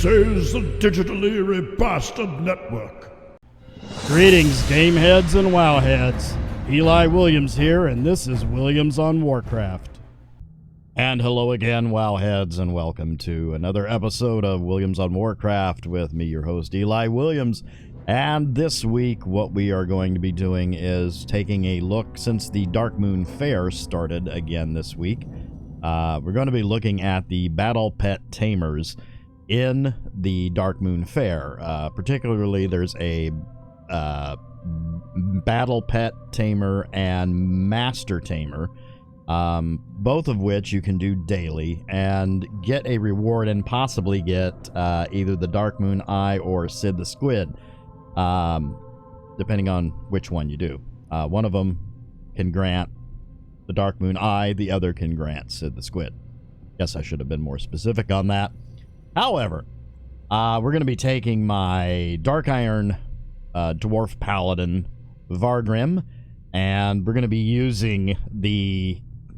This is the Digitally Remastered Network. Greetings, game heads and WoW heads. Eli Williams here, and this is Williams on Warcraft. And hello again, WoW heads, and welcome to another episode of Williams on Warcraft with me, your host, Eli Williams. And this week, what we are going to be doing is taking a look, since the Darkmoon Faire started again this week. We're going to be looking at the Battle Pet Tamers in the Darkmoon Faire. Particularly, there's a Battle Pet Tamer and Master Tamer, both of which you can do daily and get a reward and possibly get either the Darkmoon Eye or Sid the Squid, depending on which one you do. One of them can grant the Darkmoon Eye, the other can grant Sid the Squid. Guess I should have been more specific on that. However, we're going to be taking my Dark Iron Dwarf Paladin Vargrim, and we're going to be using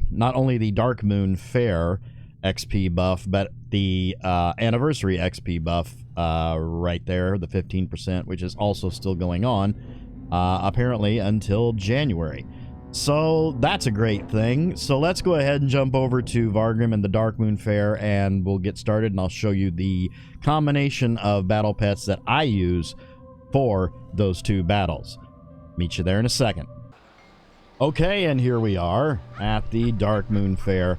not only the Darkmoon Faire XP buff, but the anniversary XP buff right there, the 15%, which is also still going on, apparently until January. So that's a great thing. So let's go ahead and jump over to Vargrim and the Darkmoon Faire, and we'll get started, and I'll show you the combination of battle pets that I use for those two battles. Meet you there in a second. Okay, and here we are at the Darkmoon Faire.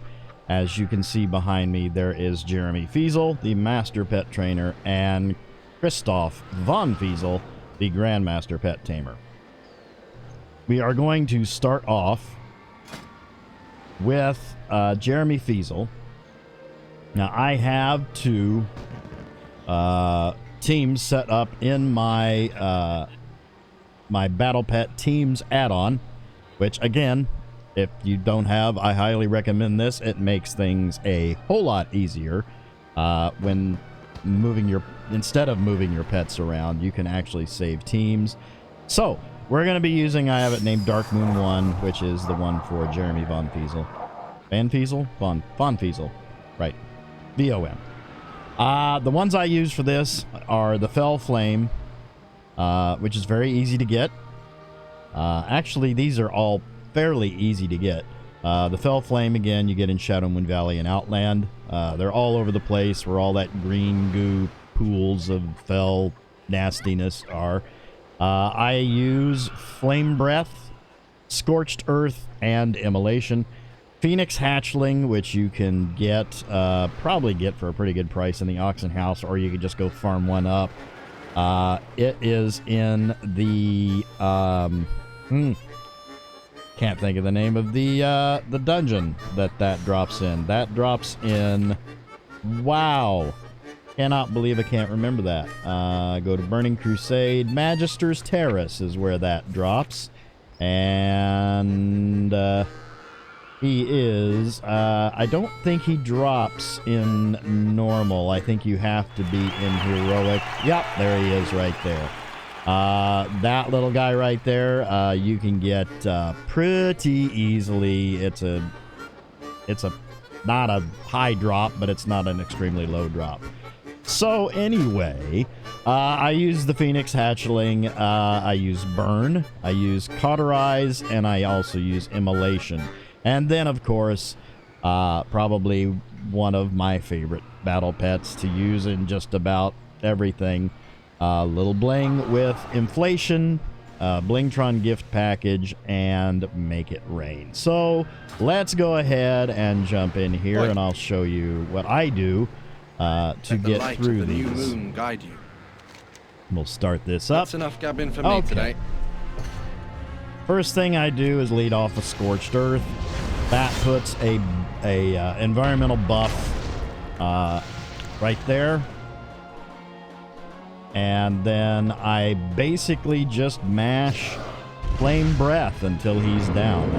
As you can see behind me, there is Jeremy Fiesel, the Master Pet Trainer, and Christoph von Fiesel, the Grandmaster Pet Tamer. We are going to start off with Jeremy Fiesel. Now, I have two teams set up in my my Battle Pet Teams add-on, which, again, if you don't have, I highly recommend this. It makes things a whole lot easier when instead of moving your pets around, you can actually save teams. So, we're going to be using, I have it named Darkmoon 1, which is the one for Jeremy von Fiesel. Van Fiesel? Von Fiesel. Right. V-O-M. The ones I use for this are the Fell Flame, which is very easy to get. Actually, these are all fairly easy to get. The Fell Flame, again, you get in Shadowmoon Valley and Outland. They're all over the place where all that green goo pools of fell nastiness are. I use Flame Breath, Scorched Earth, and Immolation. Phoenix Hatchling, which you can get, probably get for a pretty good price in the Auction House, or you could just go farm one up. It is in the, can't think of the name of the dungeon that drops in. That drops in, wow. Cannot believe I can't remember that. Go to Burning Crusade. Magister's Terrace is where that drops. And he is... I don't think he drops in normal. I think you have to be in heroic. Yep, there he is right there. That little guy right there, you can get pretty easily. It's not a high drop, but it's not an extremely low drop. So anyway, I use the Phoenix Hatchling, I use Burn, I use Cauterize, and I also use Immolation. And then, of course, probably one of my favorite battle pets to use in just about everything, Little Bling with Inflation, Blingtron Gift Package, and Make It Rain. So let's go ahead and jump in here, and I'll show you what I do to get through these. New moon guide you. We'll start this up. That's enough gabbing for me today. First thing I do is lead off with Scorched Earth. That puts a environmental buff right there. And then I basically just mash Flame Breath until he's down.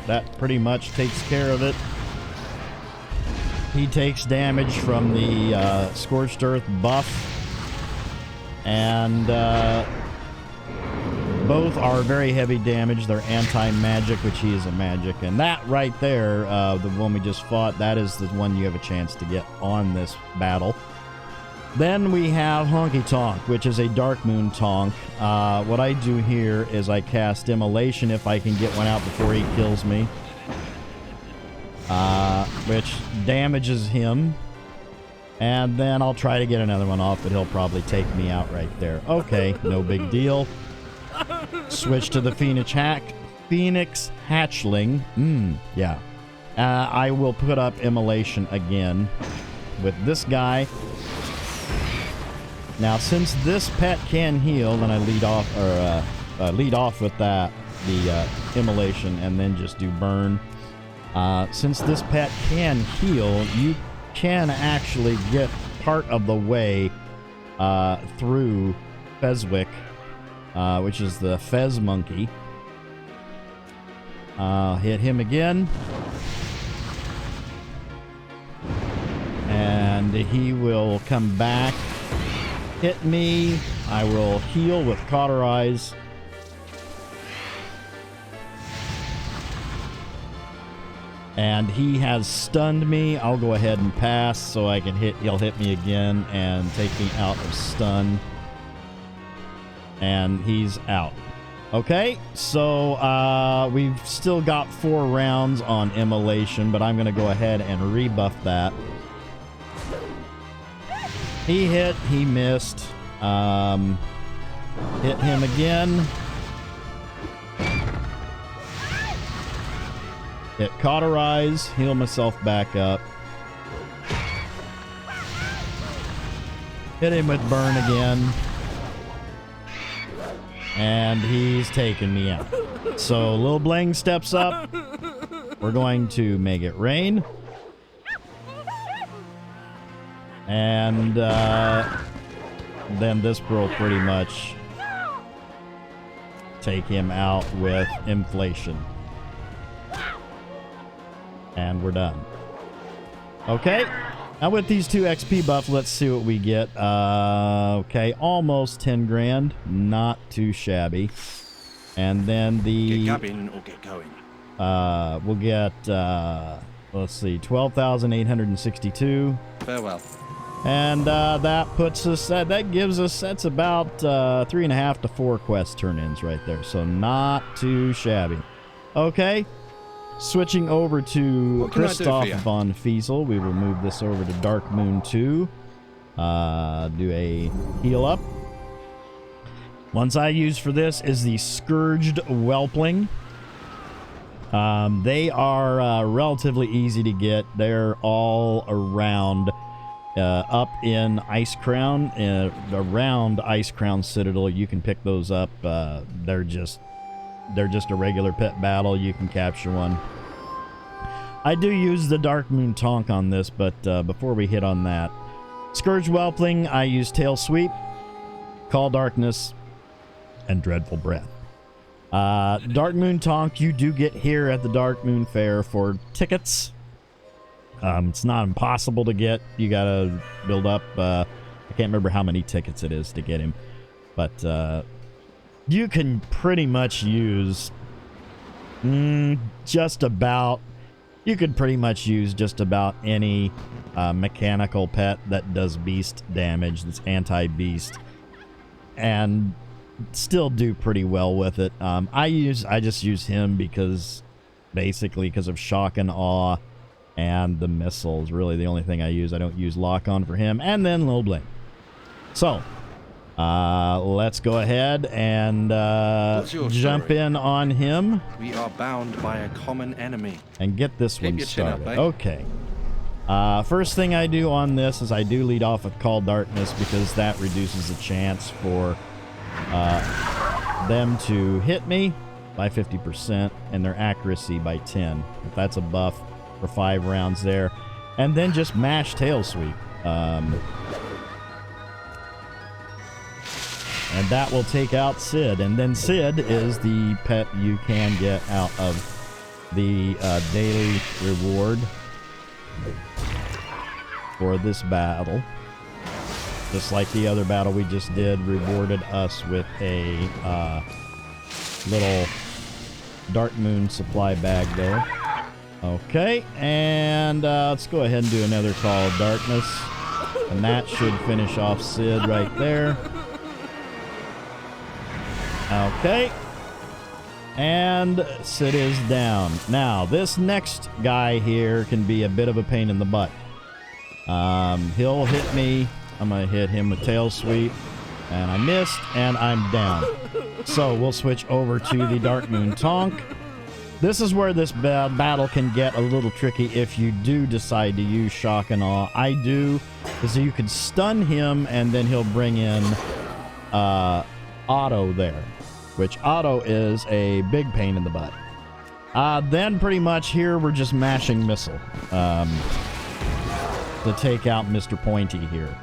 That pretty much takes care of it. He takes damage from the Scorched Earth buff, and both are very heavy damage. They're anti-magic, which he is a magic, and that right there, the one we just fought, that is the one you have a chance to get on this battle. Then we have Honky Tonk, which is a Darkmoon Tonk. What I do here is I cast Immolation if I can get one out before he kills me. Which damages him. And then I'll try to get another one off, but he'll probably take me out right there. Okay, no big deal. Switch to the Phoenix Hatchling. Yeah. I will put up Immolation again with this guy. Now, since this pet can heal, then I lead off with that, the Immolation, and then just do burn. Since this pet can heal, you can actually get part of the way through Fezwick, which is the Fez monkey. Hit him again. And he will come back, hit me. I will heal with Cauterize. And he has stunned me. I'll go ahead and pass so I can hit. He'll hit me again and take me out of stun. And he's out. Okay, so we've still got 4 rounds on Immolation, but I'm going to go ahead and rebuff that. He hit, he missed. Hit him again. Hit Cauterize, heal myself back up. Hit him with Burn again. And he's taking me out. So Lil Bling steps up. We're going to make it rain. And then this will pretty much take him out with Inflation. And we're done. Okay. Now with these 2 XP buffs, let's see what we get. Okay, almost 10 grand. Not too shabby. And then the... Get gubbing or get going. We'll get, let's see, 12,862. Farewell. And that puts us, that gives us, that's about 3.5 to 4 quest turn-ins right there. So not too shabby. Okay. Switching over to Christoph von Fiesel, we will move this over to Darkmoon 2. Do a heal up. Ones I use for this is the Scourged Whelpling. They are relatively easy to get. They're all around up in Ice Crown, around Ice Crown Citadel. You can pick those up. They're just a regular pet battle. You can capture one. I do use the Darkmoon Tonk on this, but before we hit on that, Scourge Whelpling, I use Tail Sweep, Call Darkness, and Dreadful Breath. Darkmoon Tonk, you do get here at the Darkmoon Faire for tickets. It's not impossible to get. You gotta build up. I can't remember how many tickets it is to get him, but you can pretty much use just about. You could pretty much use just about any mechanical pet that does beast damage, that's anti-beast, and still do pretty well with it. I just use him because, basically, because of Shock and Awe and the missiles. Really the only thing I use. I don't use Lock-On for him, and then Lil Bling. So, let's go ahead and jump in on him. We are bound by a common enemy. And get this one started. Up, okay. First thing I do on this is I do lead off with Call Darkness because that reduces the chance for them to hit me by 50% and their accuracy by 10. If that's a buff for 5 rounds there. And then just mash Tail Sweep. And that will take out Sid. And then Sid is the pet you can get out of the daily reward for this battle. Just like the other battle we just did, rewarded us with a little Darkmoon supply bag there. Okay, and let's go ahead and do another Call of Darkness. And that should finish off Sid right there. Okay. And Sid is down. Now, this next guy here can be a bit of a pain in the butt. He'll hit me. I'm going to hit him with Tail Sweep. And I missed, and I'm down. So we'll switch over to the Darkmoon Tonk. This is where this battle can get a little tricky if you do decide to use Shock and Awe. I do, because you can stun him, and then he'll bring in Auto there, which Auto is a big pain in the butt. Then pretty much here we're just mashing Missile to take out Mr. Pointy here.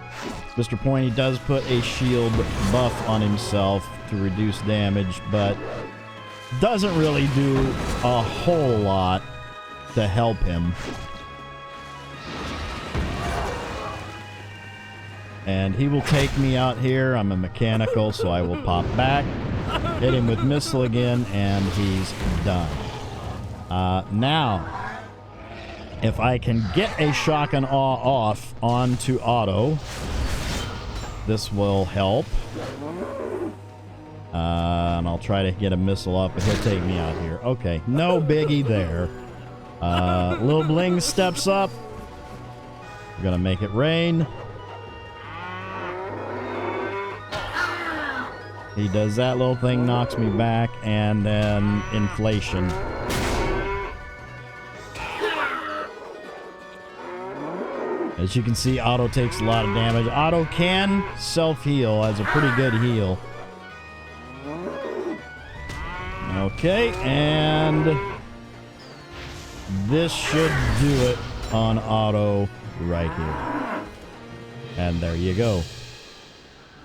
Mr. Pointy does put a shield buff on himself to reduce damage, but doesn't really do a whole lot to help him. And he will take me out here. I'm a mechanical, so I will pop back, hit him with Missile again, and he's done. Now, if I can get a Shock and Awe off onto Auto, this will help. And I'll try to get a Missile up, but he'll take me out here. Okay, no biggie there. Little Bling steps up. We're gonna make it rain. He does that little thing, knocks me back, and then Inflation. As you can see, Auto takes a lot of damage. Auto can self-heal, has a pretty good heal. Okay, and this should do it on Auto right here. And there you go.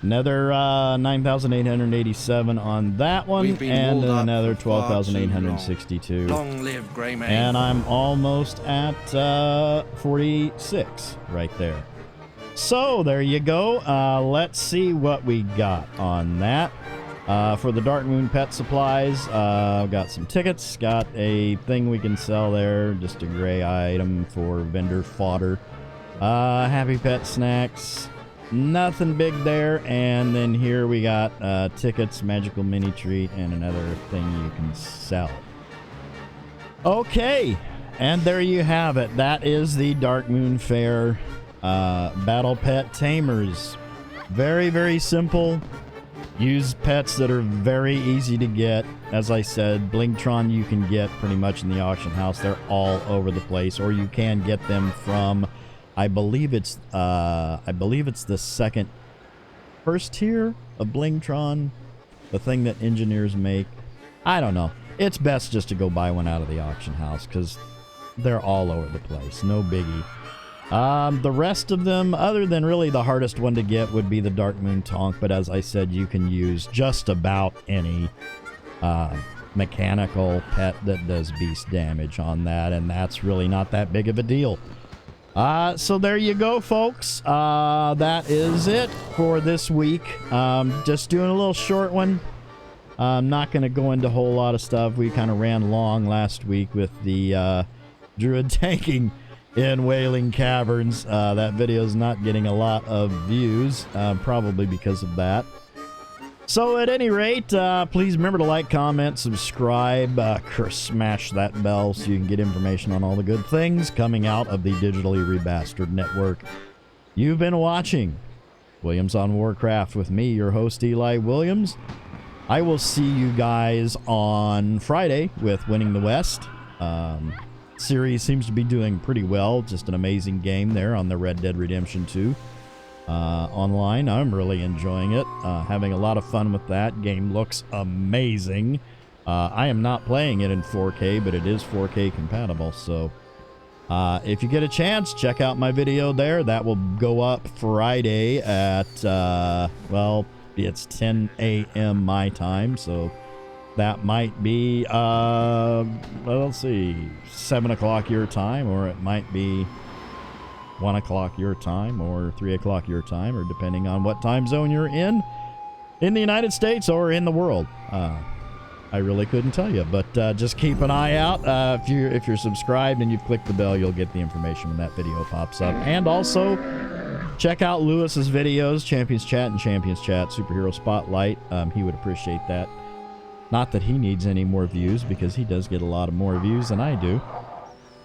Another 9,887 on that one, and another 12,862. Long live Greymane. And I'm almost at 46 right there. So there you go. Let's see what we got on that. For the Darkmoon pet supplies, got some tickets, got a thing we can sell there, just a gray item for vendor fodder. Happy Pet snacks. Nothing big there, and then here we got tickets, magical mini treat, and another thing you can sell. Okay, and there you have it. That is the Darkmoon Faire Battle Pet Tamers. Very, very simple. Use pets that are very easy to get. As I said, Blingtron you can get pretty much in the auction house. They're all over the place, or you can get them from, I believe it's the first tier of Blingtron, the thing that engineers make. I don't know. It's best just to go buy one out of the auction house because they're all over the place. No biggie. The rest of them, other than really the hardest one to get, would be the Darkmoon Tonk. But as I said, you can use just about any mechanical pet that does beast damage on that, and that's really not that big of a deal. So there you go, folks. That is it for this week. Just doing a little short one. I'm not going to go into a whole lot of stuff. We kind of ran long last week with the Druid tanking in Wailing Caverns. That video is not getting a lot of views, probably because of that. So at any rate, please remember to like, comment, subscribe, smash that bell so you can get information on all the good things coming out of the Digitally Rebastard Network. You've been watching Williams on Warcraft with me, your host Eli Williams. I will see you guys on Friday with Winning the West. Series seems to be doing pretty well. Just an amazing game there on the Red Dead Redemption 2 online. I'm really enjoying it. Having a lot of fun with that. Game looks amazing. I am not playing it in 4K, but it is 4K compatible. So if you get a chance, check out my video there. That will go up Friday at, well, it's 10 a.m. my time. So that might be, let's see, 7 o'clock your time, or it might be 1 o'clock your time, or 3 o'clock your time, or depending on what time zone you're in the United States or in the world. I really couldn't tell you, but just keep an eye out. If you're subscribed and you've clicked the bell, you'll get the information when that video pops up. And also, check out Lewis's videos, Champions Chat and Champions Chat, Superhero Spotlight. He would appreciate that. Not that he needs any more views, because he does get a lot of more views than I do.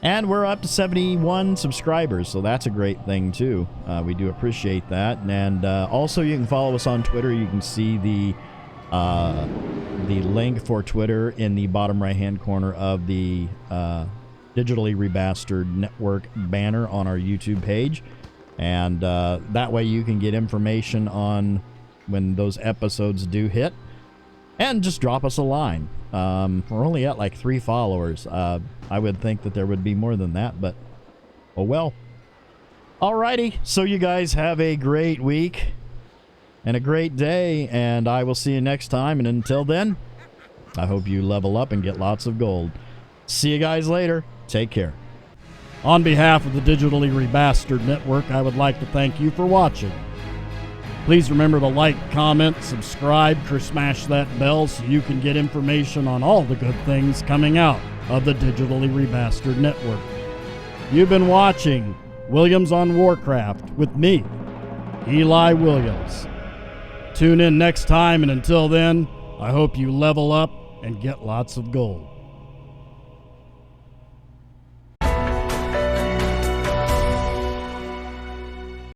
And we're up to 71 subscribers, so that's a great thing, too. We do appreciate that. And also, you can follow us on Twitter. You can see the link for Twitter in the bottom right-hand corner of the Digitally Remastered Network banner on our YouTube page. And that way you can get information on when those episodes do hit. And just drop us a line. We're only at like 3 followers. I would think that there would be more than that, but oh well. Alrighty, so you guys have a great week and a great day, and I will see you next time. And until then, I hope you level up and get lots of gold. See you guys later. Take care. On behalf of the Digitally Remastered Network, I would like to thank you for watching. Please remember to like, comment, subscribe, or smash that bell so you can get information on all the good things coming out of the Digitally Remastered Network. You've been watching Williams on Warcraft with me, Eli Williams. Tune in next time, and until then, I hope you level up and get lots of gold.